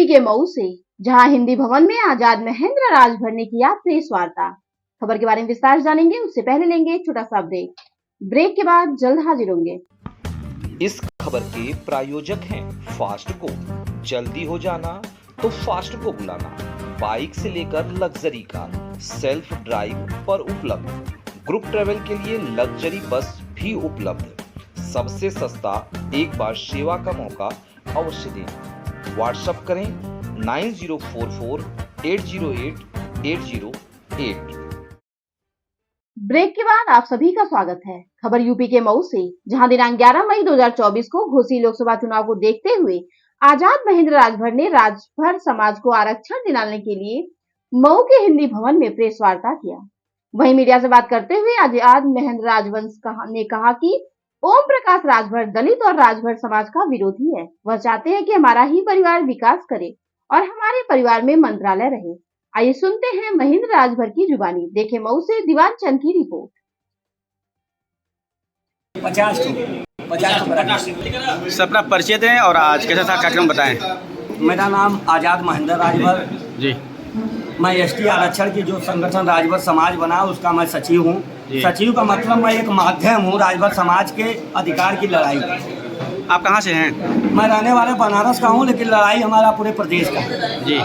के मऊ से, जहां हिंदी भवन में आजाद महेंद्र राजभर ने किया प्रेस वार्ता। खबर के बारे में विस्तार जानेंगे, उससे पहले लेंगे छोटा सा ब्रेक के बाद जल्द हाजिर होंगे। इस खबर के प्रायोजक हैं फास्ट को। जल्दी हो जाना तो फास्ट को बुलाना। बाइक से लेकर लग्जरी कार, सेल्फ ड्राइव पर उपलब्ध। ग्रुप ट्रेवल के लिए लग्जरी बस भी उपलब्ध। सबसे सस्ता एक बार सेवा का मौका अवश्य दें। व्हाट्सएप करें 9044808808। ब्रेक के बाद आप सभी का स्वागत है। खबर यूपी के मऊ से, जहां दिनांक 11 मई 2024 को घोसी लोकसभा चुनाव को देखते हुए आजाद महेंद्र राजभर ने राजभर समाज को आरक्षण दिलाने के लिए मऊ के हिंदी भवन में प्रेस वार्ता किया। वहीं मीडिया से बात करते हुए आजाद महेंद्र राजवंश ने कहा कि ओम प्रकाश राजभर दलित और राजभर समाज का विरोधी है। वह चाहते हैं कि हमारा ही परिवार विकास करे और हमारे परिवार में मंत्रालय रहे। आइए सुनते हैं महेंद्र राजभर की जुबानी। देखें मऊ से दीवान चंद की रिपोर्ट। 50 अपना परिचय दें और आज कैसा था कार्यक्रम बताएं। मेरा नाम आजाद महेंद्र राजभर जी। मैं एसटी आरक्षण की जो संगठन राजभर समाज बना उसका मैं सचिव हूँ। सचिव का मतलब मैं एक माध्यम हूँ राजभर समाज के अधिकार की लड़ाई। आप कहाँ से हैं? मैं रहने वाले बनारस का हूँ, लेकिन लड़ाई हमारा पूरे प्रदेश का है जी।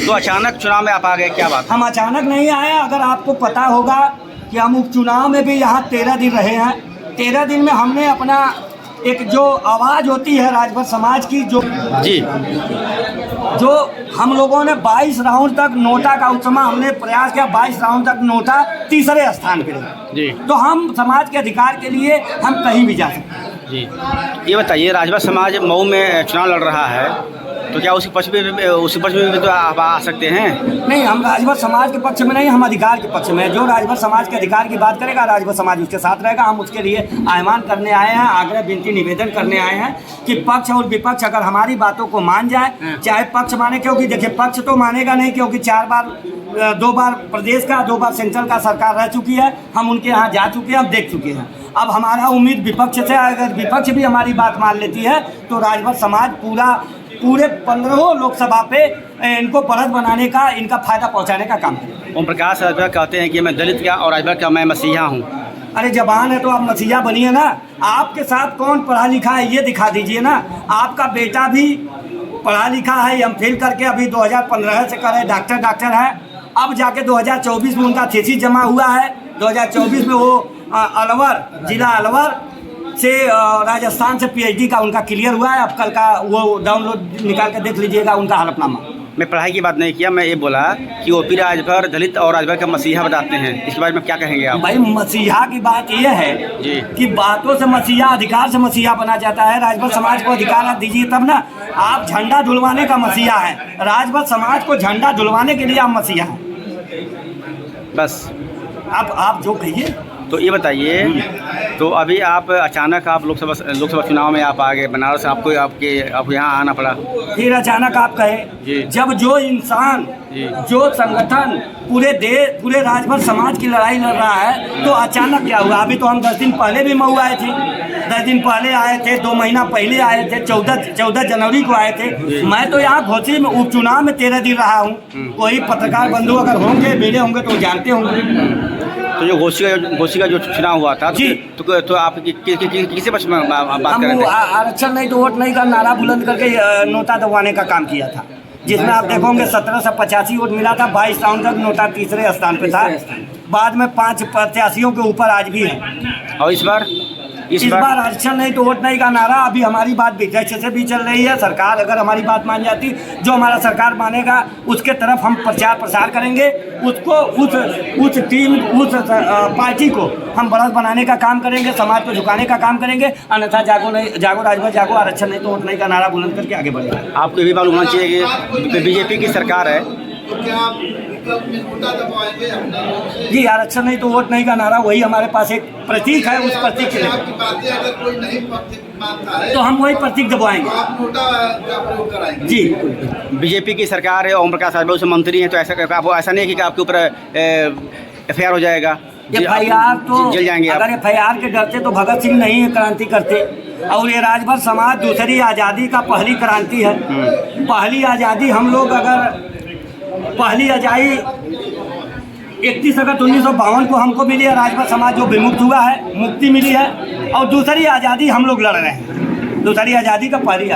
तो अचानक चुनाव में आप आ गए, क्या बात? हम अचानक नहीं आए। अगर आपको पता होगा कि हम उपचुनाव में भी यहाँ 13 दिन रहे हैं। 13 दिन में हमने अपना एक जो आवाज़ होती है राजभर समाज की जो हम लोगों ने 22 राउंड तक नोटा का उस समय हमने प्रयास किया। 22 राउंड तक नोटा तीसरे स्थान पे जी। तो हम समाज के अधिकार के लिए हम कहीं भी जा सकते हैं जी। ये बताइए, राजभर समाज मऊ में चुनाव लड़ रहा है, तो क्या उसी पक्ष में भी तो आप आ सकते हैं? नहीं, हम राजभर समाज के पक्ष में नहीं, हम अधिकार के पक्ष में। जो राजभर समाज के अधिकार की बात करेगा राजभर समाज उसके साथ रहेगा। हम उसके लिए आह्वान करने आए हैं, आग्रह विनती निवेदन करने आए हैं कि पक्ष और विपक्ष अगर हमारी बातों को मान जाए, चाहे पक्ष माने, क्योंकि देखिए पक्ष तो मानेगा नहीं, क्योंकि 2 बार प्रदेश का 2 बार सेंट्रल का सरकार रह चुकी है। हम उनके यहाँ जा चुके हैं, हम देख चुके हैं। अब हमारा उम्मीद विपक्ष से, अगर विपक्ष भी हमारी बात मान लेती है तो राजभर समाज पूरे 15 लोकसभा पे इनको बढ़त बनाने का, इनका फायदा पहुंचाने का काम करें। ओम प्रकाश राजभर कहते हैं कि मैं दलित का और राजभर का मैं मसीहा हूं। अरे जबान है तो आप मसीहा बनिए ना। आपके साथ कौन पढ़ा लिखा है ये दिखा दीजिए ना। आपका बेटा भी पढ़ा लिखा है, एमफिल करके अभी 2015 से करे, डॉक्टर है। अब जाके 2024 में उनका थीसिस जमा हुआ है। 2024 में वो जिला अलवर से राजस्थान से पीएचडी का उनका क्लियर हुआ है। अब कल का वो डाउनलोड निकाल के देख लीजिएगा उनका हलफनामा। मैं पढ़ाई की बात नहीं किया, मैं ये बोला कि ओपी राजभर दलित और राजभर का मसीहा बताते हैं। इसके बारे में क्या कहेंगे आप? भाई मसीहा की बात ये है कि बातों से मसीहा, अधिकार से मसीहा बना जाता है। राजभर समाज को अधिकार दीजिए तब ना। आप झंडा धुलवाने का मसीहा है, राजभर समाज को झंडा धुलवाने के लिए आप मसीहा हैं। बस आप जो कहिए। तो ये बताइए, तो अभी आप अचानक आप लोकसभा चुनाव में आप आ गए बनारस, आपको यहाँ आना पड़ा। फिर अचानक आप कहे, जब जो इंसान जो संगठन पूरे राजभर समाज की लड़ाई लड़ रहा है तो अचानक क्या हुआ? अभी तो हम 10 दिन पहले भी मऊ आए थे। 10 दिन पहले आए थे, 2 महीना पहले आए थे, 14 जनवरी को आए थे। मैं तो यहाँ घोसी में उपचुनाव में 13 दिन रहा हूँ। कोई पत्रकार बंधु अगर होंगे, मिले होंगे तो जानते होंगे। तो जो घोसी का जो चुनाव हुआ था तो आप किसी पक्ष में बात कर रहे थे? आरक्षण नहीं तो वोट नहीं का नारा बुलंद करके नोटा दबाने का काम किया था, जिसमें आप देखोगे 1785 वोट मिला था। 22 राउंड तक नोटा तीसरे स्थान पे था। बाद में 5 प्रत्याशियों के ऊपर आज भी है। और इस बार आरक्षण नहीं तो वोट नहीं का नारा। अभी हमारी बात विपक्ष से भी चल रही है। सरकार अगर हमारी बात मान जाती, जो हमारा सरकार मानेगा उसके तरफ हम प्रचार प्रसार करेंगे। उसको उस टीम, उस पार्टी को हम बढ़त बनाने का काम करेंगे, समाज को झुकाने का काम करेंगे। अन्यथा जागो राजभर जागो, आरक्षण नहीं तो वोट नहीं का नारा बुलंद करके आगे बढ़ेगा। आपको ये भी मालूम होना चाहिए कि बीजेपी की सरकार है। जी, आरक्षण नहीं तो वोट नहीं का नारा वही हमारे पास एक प्रतीक है। उस प्रतीक के लिए तो हम वही प्रतीक दबाएंगे जी। बीजेपी की सरकार है, ओम प्रकाश राजभर से मंत्री हैं, तो ऐसा नहीं है कि आपके ऊपर FIR हो जाएगा? FIR तो जल जाएंगे। अगर FIR के डरते तो भगत सिंह नहीं क्रांति करते। और ये राजभर समाज दूसरी आज़ादी का पहली क्रांति है। पहली आज़ादी हम लोग अगर पहली आज़ादी 31 अगस्त 1952 को हमको मिली है, राजभर समाज जो विमुक्त हुआ है, मुक्ति मिली है। और दूसरी आज़ादी हम लोग लड़ रहे हैं, दूसरी आज़ादी का पहली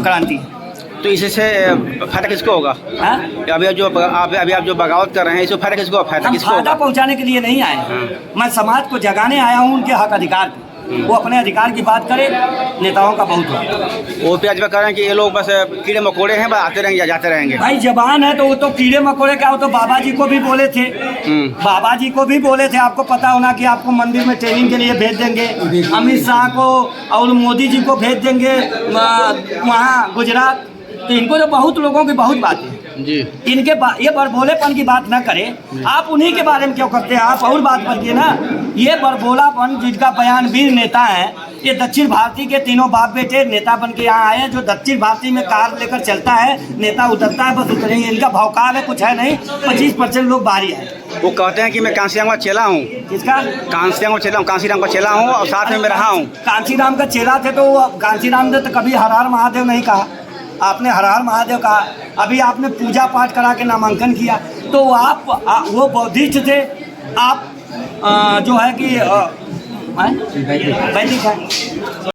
क्रांति। तो इससे फायदा किसको होगा? अभी आप जो बगावत कर रहे हैं, इससे फायदा किसको फायदा पहुंचाने के लिए नहीं आए हैं। मैं समाज को जगाने आया हूं, उनके हक अधिकार पे। वो अपने अधिकार की बात करें, नेताओं का बहुत हो। वो प्याज कर रहे हैं कि ये लोग बस कीड़े मकोड़े हैं, बस आते रहेंगे या जाते रहेंगे। भाई जबान है तो वो तो कीड़े मकोड़े क्या, वो तो बाबा जी को भी बोले थे, बाबा जी को भी बोले थे। आपको पता होना कि आपको मंदिर में ट्रेनिंग के लिए भेज देंगे, अमित शाह को और मोदी जी को भेज देंगे वहाँ गुजरात। तो इनको तो बहुत लोगों की बहुत बात है जी। इनके ये बड़बोलेपन की बात ना करें, आप उन्हीं के बारे में क्यों करते हैं? आप और बात करिए ना। ये बड़बोलापन जिनका बयान वीर नेता है, ये दक्षिण भारतीय के तीनों बाप बेटे नेता बन के यहाँ आए हैं। जो दक्षिण भारतीय में कार लेकर चलता है, नेता उतरता है, बस उतरेंगे। इनका भौकाल है, कुछ है नहीं। 25% लोग बाहरी है। वो कहते हैं कि मैं कांसीराम का चेला हूँ। किसका? कांसीराम का चेला हूँ और साथ में मैं रहा हूँ। कांसीराम का चेला थे तो कांसीराम ने तो कभी हर हर महादेव नहीं कहा। आपने हर हर महादेव कहा। अभी आपने पूजा पाठ करा के नामांकन किया, तो आप वो बौद्धिस्ट थे, आप जो है कि वैदिक है।